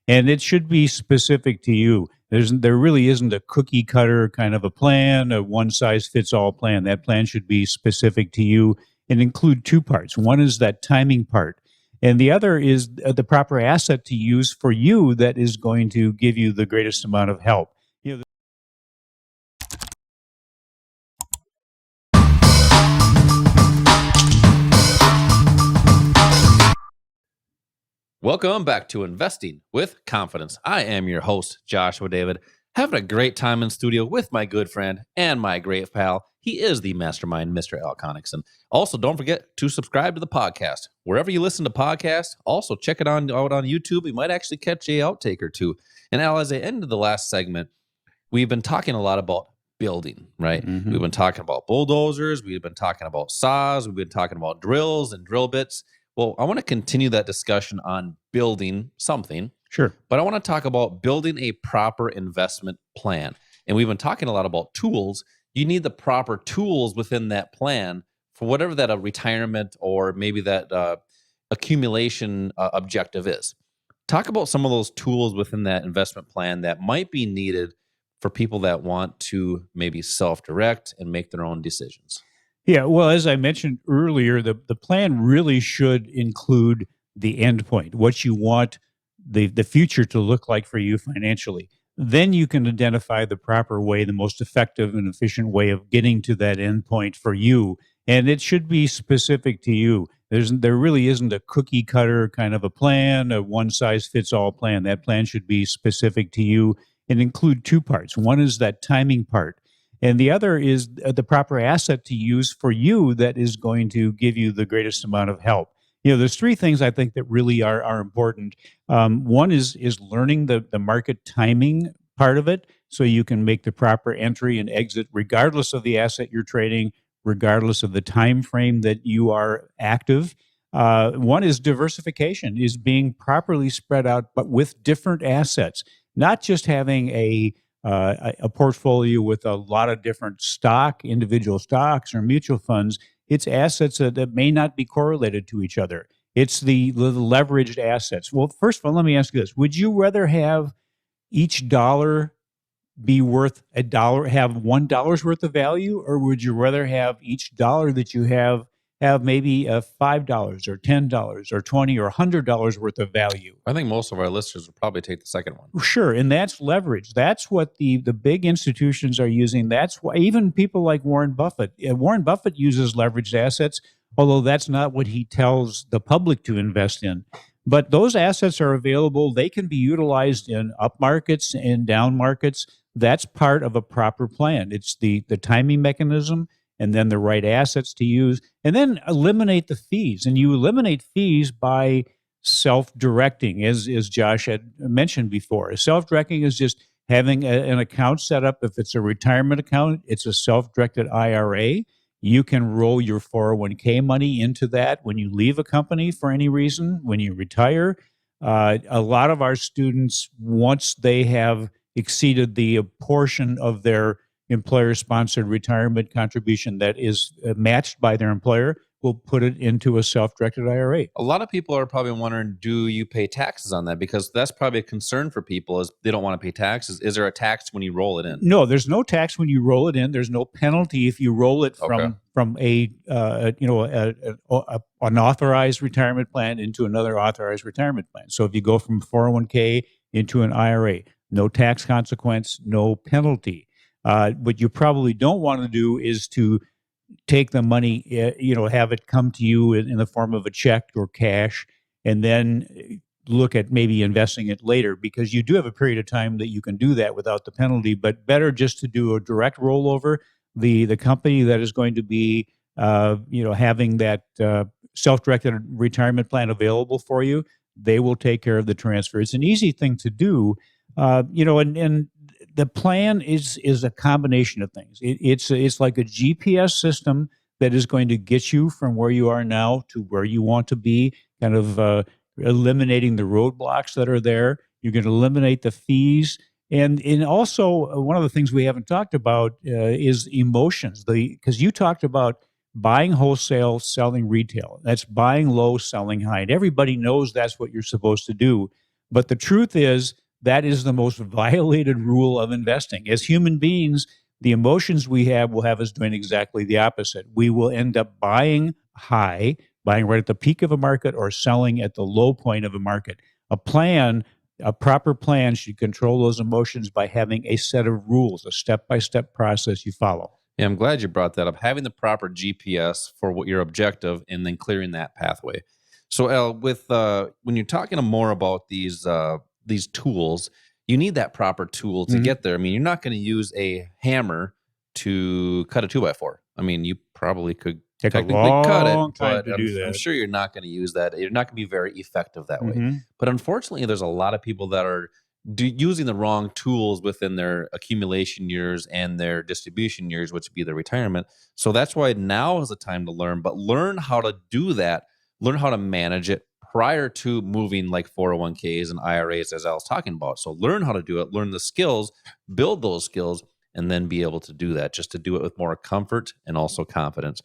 and it should be specific to you. There really isn't a cookie cutter kind of a plan, a one size fits all plan. That plan should be specific to you and include two parts. One is that timing part, and the other is the proper asset to use for you that is going to give you the greatest amount of help. You know, Welcome back to Investing with Confidence. I am your host, Joshua David, having a great time in studio with my good friend and my great pal. He is the mastermind, Mr. Al Connickson. Also, don't forget to subscribe to the podcast. Wherever you listen to podcasts, also check it out on YouTube. You might actually catch a outtake or two. And Al, as I ended the last segment, we've been talking a lot about building, right? Mhm. We've been talking about bulldozers. We've been talking about saws. We've been talking about drills and drill bits. Well, I want to continue that discussion on building something, Sure. but I want to talk about building a proper investment plan. And we've been talking a lot about tools. You need the proper tools within that plan for whatever that retirement or maybe that accumulation objective is. Talk about some of those tools within that investment plan that might be needed for people that want to maybe self-direct and make their own decisions. Yeah, well, as I mentioned earlier, the plan really should include the end point, what you want the future to look like for you financially. Then you can identify the proper way, the most effective and efficient way of getting to that end point for you. And it should be specific to you. There really isn't a cookie cutter kind of a plan, a one size fits all plan. That plan should be specific to you and include two parts. One is that timing part, and the other is the proper asset to use for you that is going to give you the greatest amount of help. There's three things I think that really are important. One is learning the market timing part of it, so you can make the proper entry and exit regardless of the asset you're trading, regardless of the time frame that you are active. One is diversification, is being properly spread out, but with different assets, not just having a portfolio with a lot of different individual stocks or mutual funds. It's assets that may not be correlated to each other. It's the leveraged assets. Well, first of all, let me ask you this. Would you rather have each dollar be worth have $1 worth of value, or would you rather have each dollar that you have maybe $5 or $10 or $20 or $100 worth of value? I think most of our listeners would probably take the second one. Sure, and that's leverage. That's what the big institutions are using. That's why even people like Warren Buffett. Warren Buffett uses leveraged assets, although that's not what he tells the public to invest in. But those assets are available. They can be utilized in up markets and down markets. That's part of a proper plan. It's the timing mechanism, and then the right assets to use, and then eliminate the fees. And you eliminate fees by self-directing, as Josh had mentioned before. Self-directing is just having an account set up. If it's a retirement account, it's a self-directed IRA. You can roll your 401k money into that when you leave a company for any reason, when you retire. A lot of our students, once they have exceeded the portion of their employer-sponsored retirement contribution that is matched by their employer, will put it into a self-directed IRA. A lot of people are probably wondering, do you pay taxes on that? Because that's probably a concern for people, is they don't want to pay taxes. Is there a tax when you roll it in? No, there's no tax when you roll it in. There's no penalty if you roll it from an authorized retirement plan into another authorized retirement plan. So if you go from 401k into an IRA, no tax consequence, no penalty. What you probably don't want to do is to take the money, have it come to you in the form of a check or cash, and then look at maybe investing it later, because you do have a period of time that you can do that without the penalty. But better just to do a direct rollover. The company that is going to be having that self-directed retirement plan available for you, they will take care of the transfer. It's an easy thing to do, and the plan is a combination of things. It's like a GPS system that is going to get you from where you are now to where you want to be, kind of eliminating the roadblocks that are there. You're going to eliminate the fees. And also, one of the things we haven't talked about is emotions. Because you talked about buying wholesale, selling retail. That's buying low, selling high. And everybody knows that's what you're supposed to do. But the truth is, that is the most violated rule of investing. As human beings, the emotions we have will have us doing exactly the opposite. We will end up buying high, buying right at the peak of a market, or selling at the low point of a market. A proper plan should control those emotions by having a set of rules, a step-by-step process you follow. Yeah, I'm glad you brought that up. Having the proper GPS for what your objective, and then clearing that pathway. So, El, with when you're talking more about these tools, you need that proper tool to get there. I mean, you're not going to use a hammer to cut a 2x4. I mean, you probably could Take a technically cut it, long time but to do I'm that. sure you're not going to use that. You're not going to be very effective that way. Mhm. But unfortunately, there's a lot of people that are using the wrong tools within their accumulation years and their distribution years, which would be their retirement. So that's why now is the time to learn, but learn how to do that, learn how to manage it prior to moving like 401ks and IRAs, as I was talking about. So learn how to do it, learn the skills, build those skills, and then be able to do that, just to do it with more comfort and also confidence.